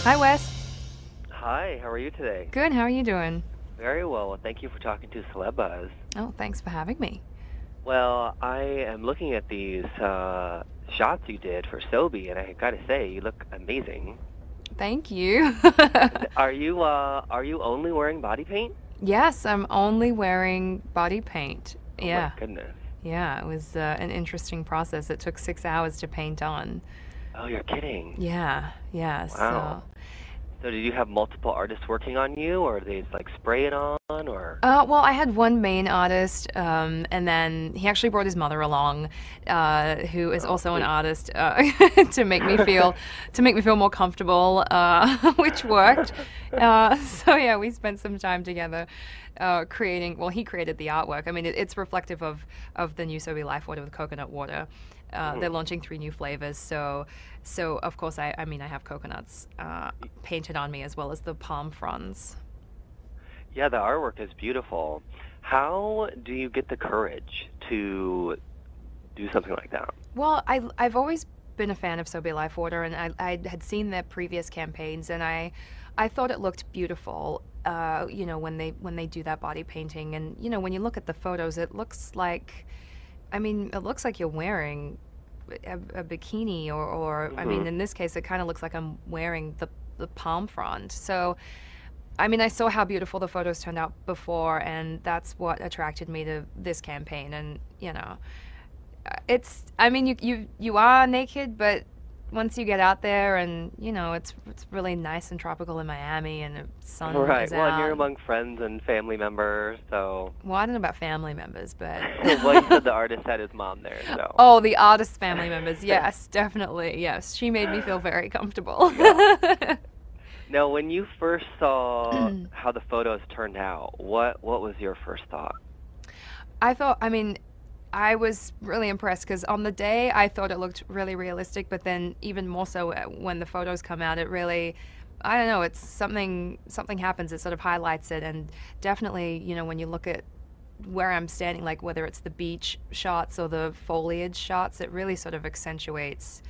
Hi, Wes. Hi, how are you today? Good. How are you doing? Very well. Well, thank you for talking to Celebuzz. Oh, thanks for having me. Well, I am looking at these shots you did for Sobe, and I gotta say, you look amazing. Thank you. Are you only wearing body paint? Yes, I'm only wearing body paint. Oh my Yeah. goodness. Yeah, it was an interesting process. It took 6 hours to paint on. Oh, you're kidding. Yeah, yeah. Wow. So did you have multiple artists working on you, or did they just like spray it on, or? Well, I had one main artist, and then he actually brought his mother along, who is Oh, also an sweet. artist, to make me feel more comfortable, which worked. So yeah, we spent some time together, creating. Well, he created the artwork. I mean, it's reflective of the new Sobe Life Water with coconut water. They're Mhm. launching 3 new flavors, so of course I mean I have coconuts painted on me as well as the palm fronds. Yeah, the artwork is beautiful. How do you get the courage to do something like that? Well, I've always been a fan of Sobe Life Water, and I had seen their previous campaigns, and I thought it looked beautiful. When they do that body painting, and when you look at the photos, it looks like, I mean, it looks like you're wearing a bikini, or I mean, Mhm. in this case, it kind of looks like I'm wearing the palm frond. So, I mean, I saw how beautiful the photos turned out before, and that's what attracted me to this campaign. And it's, I mean, you are naked, but once you get out there, and it's really nice and tropical in Miami, and the sun Right. is Well, and you're out. among friends and family members, so. Well, I don't know about family members, but Well, you said the artist had his mom there, so. oh, the artist family members, yes, definitely, yes. She made me feel very comfortable. Yeah. Now, when you first saw how the photos turned out, what was your first thought? I mean, I was really impressed because on the day I thought it looked really realistic, but then even more so when the photos come out, it really, I don't know, it's something happens. It sort of highlights it, and definitely, when you look at where I'm standing, like whether it's the beach shots or the foliage shots, it really sort of accentuates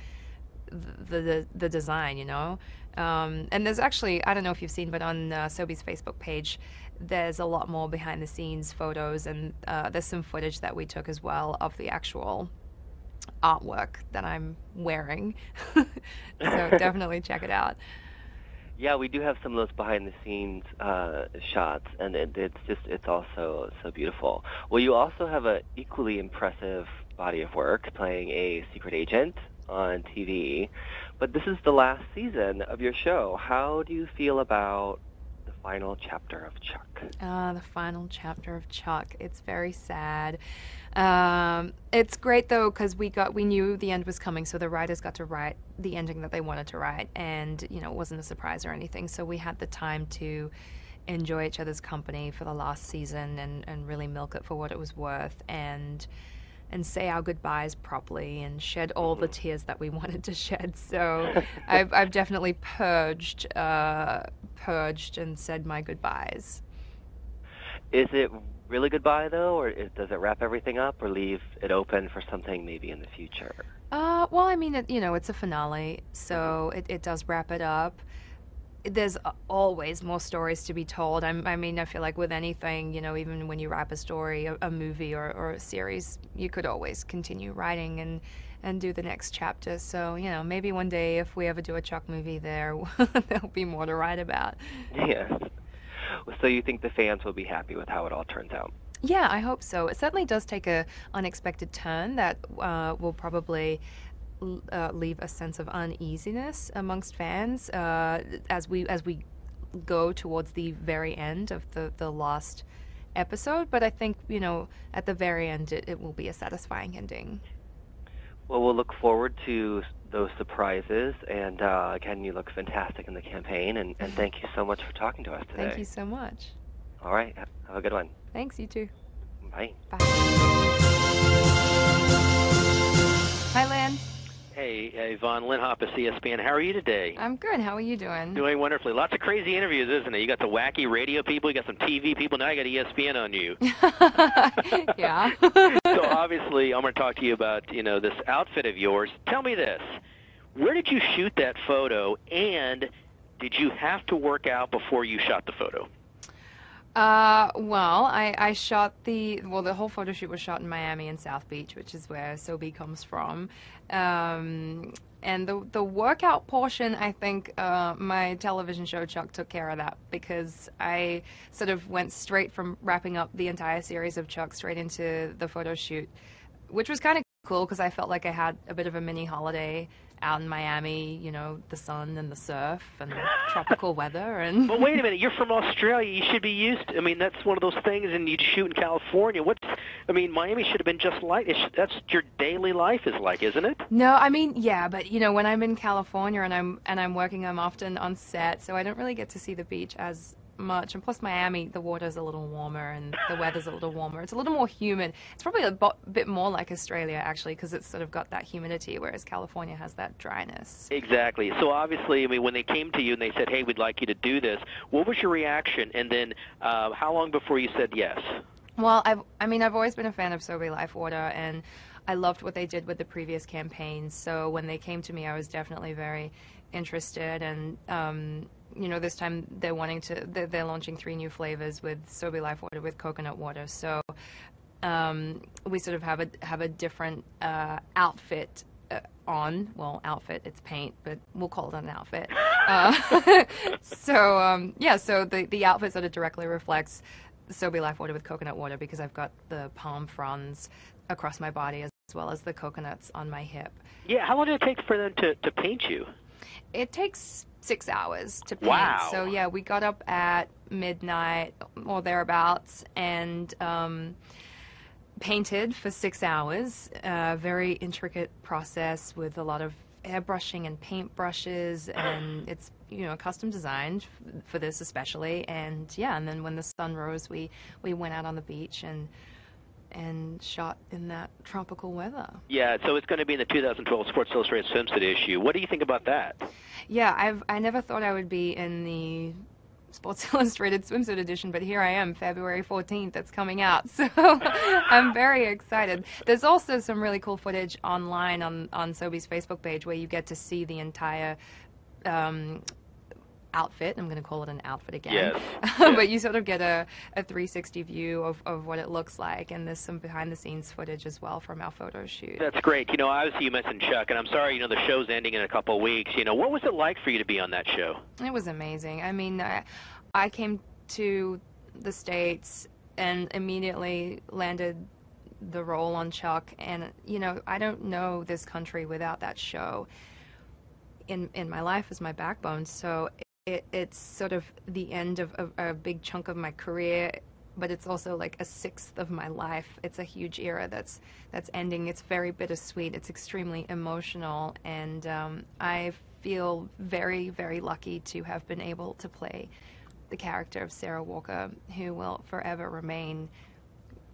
the design, And there's actually, I don't know if you've seen, but on Sobe's Facebook page, there's a lot more behind the scenes photos, and there's some footage that we took as well of the actual artwork that I'm wearing. So definitely check it out. Yeah, we do have some of those behind the scenes shots, and it's also so beautiful. Well, you also have a equally impressive body of work playing a secret agent on TV, but this is the last season of your show. How do you feel about the final chapter of Chuck? The final chapter of Chuck. It's very sad. It's great though because we knew the end was coming, so the writers got to write the ending that they wanted to write, and it wasn't a surprise or anything. So we had the time to enjoy each other's company for the last season, and really milk it for what it was worth, and say our goodbyes properly, and shed all the Mhm. tears that we wanted to shed. So I've definitely purged and said my goodbyes. Is it really goodbye though, or does it wrap everything up, or leave it open for something maybe in the future? Well, I mean, it's a finale, Mhm. so it does wrap it up. There's always more stories to be told. I mean, I feel like with anything, even when you wrap a story, a movie or a series, you could always continue writing and do the next chapter. So, maybe one day if we ever do a Chuck movie there'll be more to write about. Yes. So you think the fans will be happy with how it all turns out? Yeah, I hope so. It certainly does take a unexpected turn that will probably leave a sense of uneasiness amongst fans as we go towards the very end of the last episode. But I think at the very end it will be a satisfying ending. Well, we'll look forward to those surprises, and again, you look fantastic in the campaign, and thank you so much for talking to us Thank today. you so much. All right, have a good one. Thanks, you too. Bye. Bye. Hi, Lynn. Hey, Yvonne, Lynn Hoppe, CSPN. How are you today? I'm good. How are you doing? Doing wonderfully. Lots of crazy interviews, isn't it? You got the wacky radio people, you got some TV people, now you got ESPN on you. Yeah. So obviously, I'm going to talk to you about, this outfit of yours. Tell me this. Where did you shoot that photo, and did you have to work out before you shot the photo? Well, I shot the whole photo shoot was shot in Miami and South Beach, which is where Sobe comes from. And the workout portion, I think my television show Chuck took care of that, because I sort of went straight from wrapping up the entire series of Chuck straight into the photo shoot, which was kind of cool because I felt like I had a bit of a mini holiday out in Miami, you know, the sun and the surf and tropical weather. And But wait a minute, you're from Australia. You should be used to, I mean, that's one of those things, and you shoot in California. Miami should have been just like, that's your daily life is like, isn't it? No, I mean, yeah, but you know, when I'm in California and I'm working, I'm often on set, so I don't really get to see the beach as much. And plus Miami, the water's a little warmer and the weather's a little warmer. It's a little more humid. It's probably a bit more like Australia, actually, because it's sort of got that humidity, whereas California has that dryness. Exactly. So obviously, I mean, when they came to you and they said, hey, we'd like you to do this, what was your reaction? And then how long before you said yes? Well, I've always been a fan of Sobe Life Water, and I loved what they did with the previous campaigns. So when they came to me, I was definitely very interested. And you know, this time they're launching 3 new flavors with Sobe Life Water with coconut water. So we sort of have a different outfit on. Well, outfit, it's paint, but we'll call it an outfit. So the outfit sort of directly reflects Sobe Life Water with coconut water, because I've got the palm fronds across my body as well as the coconuts on my hip. Yeah, how long did it take for them to paint you? It takes 6 hours to paint. Wow. So yeah, we got up at midnight or thereabouts and painted for 6 hours. Very intricate process with a lot of airbrushing and paint brushes, and it's, you know, custom designed for this especially. And yeah, and then when the sun rose, we went out on the beach and shot in that tropical weather. Yeah, so it's going to be in the 2012 Sports Illustrated Swimsuit issue. What do you think about that? Yeah, I never thought I would be in the Sports Illustrated Swimsuit edition, but here I am, February 14th, it's coming out, so I'm very excited. There's also some really cool footage online on Sobe's Facebook page where you get to see the entire outfit. I'm going to call it an outfit again. Yes. But you sort of get a 360 view of what it looks like, and there's some behind-the-scenes footage as well from our photo shoot. That's great. You know, obviously you mentioned Chuck, and I'm sorry, you know, the show's ending in a couple of weeks. You know, what was it like for you to be on that show? It was amazing. I mean, I came to the States and immediately landed the role on Chuck, and, you know, I don't know this country without that show in my life as my backbone, so it's sort of the end of a big chunk of my career, but it's also like a 1/6 of my life. It's a huge era that's ending. It's very bittersweet. It's extremely emotional, and I feel very, very lucky to have been able to play the character of Sarah Walker, who will forever remain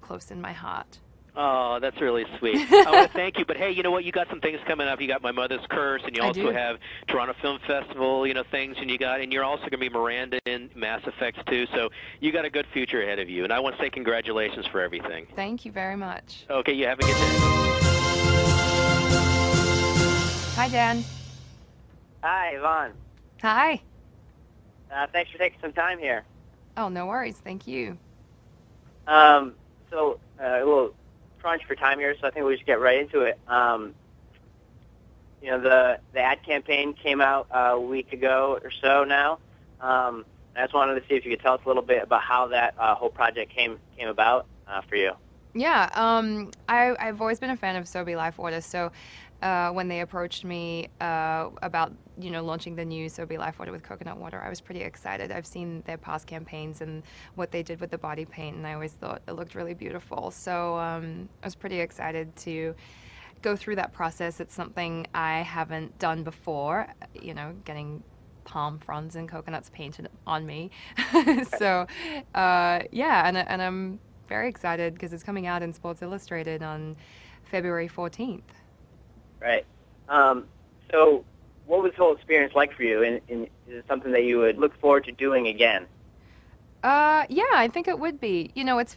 close in my heart. Oh, that's really sweet. I want to thank you. But, hey, you know what? You got some things coming up. You got My Mother's Curse, and you also have Toronto Film Festival, you know, things, and you're also going to be Miranda in Mass Effects, too. So you got a good future ahead of you. And I want to say congratulations for everything. Thank you very much. Okay, you have a good day. Hi, Dan. Hi, Yvonne. Hi. Thanks for taking some time here. Oh, no worries. Thank you. So a little crunch for time here, so I think we should get right into it. You know, the ad campaign came out a week ago or so now. I just wanted to see if you could tell us a little bit about how that whole project came about for you. Yeah, I've always been a fan of Sobe Life Water, so when they approached me about, you know, launching the new Sobe Life Water with coconut water, I was pretty excited. I've seen their past campaigns and what they did with the body paint, and I always thought it looked really beautiful. So I was pretty excited to go through that process. It's something I haven't done before, you know, getting palm fronds and coconuts painted on me. So yeah, and I'm very excited because it's coming out in Sports Illustrated on February 14th. Right. So what was the whole experience like for you? And is it something that you would look forward to doing again? Yeah, I think it would be. You know, it's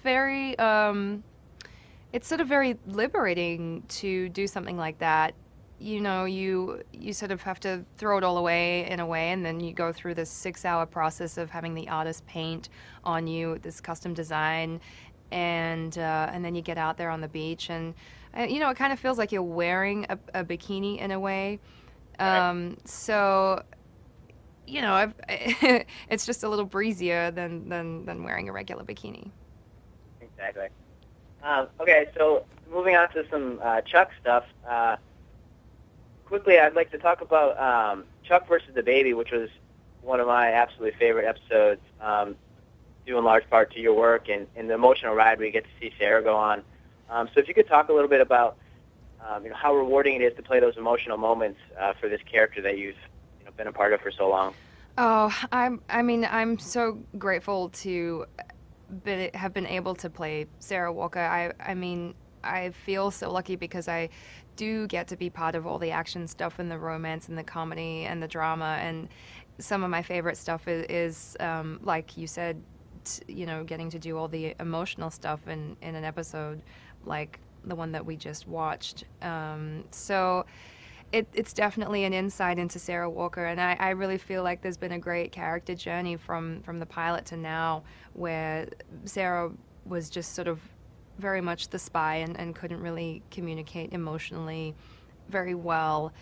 it's sort of very liberating to do something like that you sort of have to throw it all away in a way, and then you go through this 6-hour process of having the artist paint on you this custom design, and then you get out there on the beach, and it kind of feels like you're wearing a bikini in a way. So it's just a little breezier than wearing a regular bikini. Exactly. Okay, so moving on to some Chuck stuff. Quickly, I'd like to talk about Chuck versus the Baby, which was one of my absolutely favorite episodes, due in large part to your work and the emotional ride we get to see Sarah go on. So if you could talk a little bit about how rewarding it is to play those emotional moments for this character that you've been a part of for so long. Oh, I'm so grateful to have been able to play Sarah Walker. I feel so lucky because I do get to be part of all the action stuff and the romance and the comedy and the drama, and some of my favorite stuff is like you said, getting to do all the emotional stuff in an episode like the one that we just watched. So it's definitely an insight into Sarah Walker, and I really feel like there's been a great character journey from the pilot to now, where Sarah was just sort of very much the spy and couldn't really communicate emotionally very well.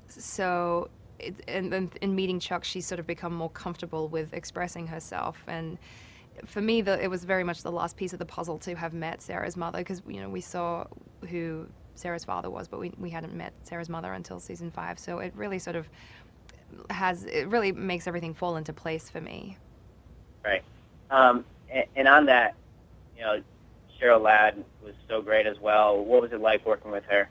So in meeting Chuck, she's sort of become more comfortable with expressing herself. And for me, it was very much the last piece of the puzzle to have met Sarah's mother, because we saw who Sarah's father was, but we hadn't met Sarah's mother until season 5. So it really sort of really makes everything fall into place for me. Right. And on that, Cheryl Ladd was so great as well. What was it like working with her?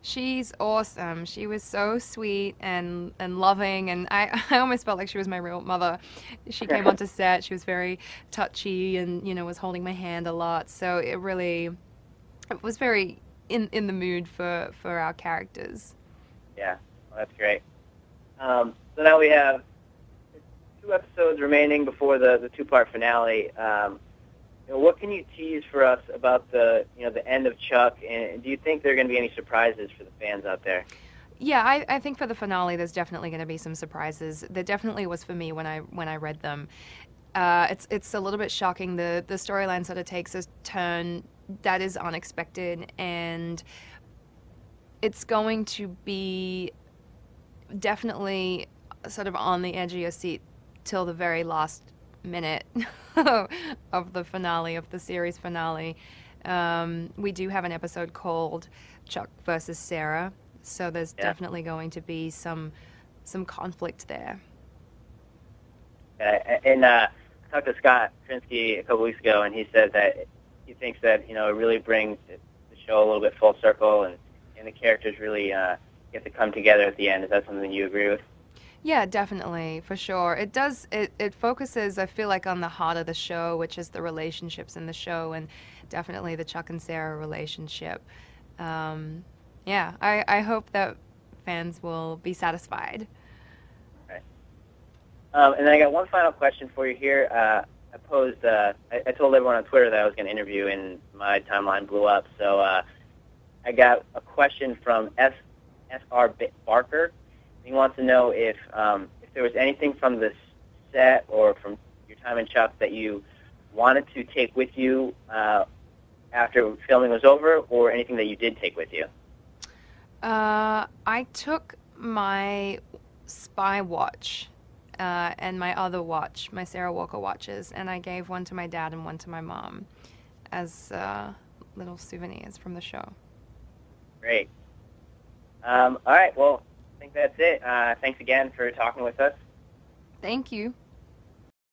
She's awesome. She was so sweet and loving, and I almost felt like she was my real mother. She came onto set. She was very touchy and, was holding my hand a lot. So it was very in the mood for our characters. Yeah, well, that's great. So now we have 2 episodes remaining before the 2-part finale. What can you tease for us about the end of Chuck, and do you think there are going to be any surprises for the fans out there? Yeah, I think for the finale there's definitely going to be some surprises. There definitely was for me when I read them. It's a little bit shocking. The storyline sort of takes a turn that is unexpected, and it's going to be definitely sort of on the edge of your seat till the very last minute of the finale, of the series finale. We do have an episode called Chuck versus Sarah, so there's definitely going to be some conflict there. And I talked to Scott Trinsky a couple weeks ago, and he said that he thinks that it really brings the show a little bit full circle, and the characters really get to come together at the end. Is that something you agree with? Yeah, definitely, for sure. It does. It focuses, I feel like, on the heart of the show, which is the relationships in the show, and definitely the Chuck and Sarah relationship. Yeah, I hope that fans will be satisfied. Okay. And then I got one final question for you here. I posed. I told everyone on Twitter that I was going to interview, and my timeline blew up. So I got a question from S.R. Barker. He wants to know if there was anything from the set or from your time in Chuck that you wanted to take with you after filming was over, or anything that you did take with you. I took my spy watch and my other watch, my Sarah Walker watches, and I gave one to my dad and one to my mom as little souvenirs from the show. Great. All right, well, I think that's it. Thanks again for talking with us. Thank you.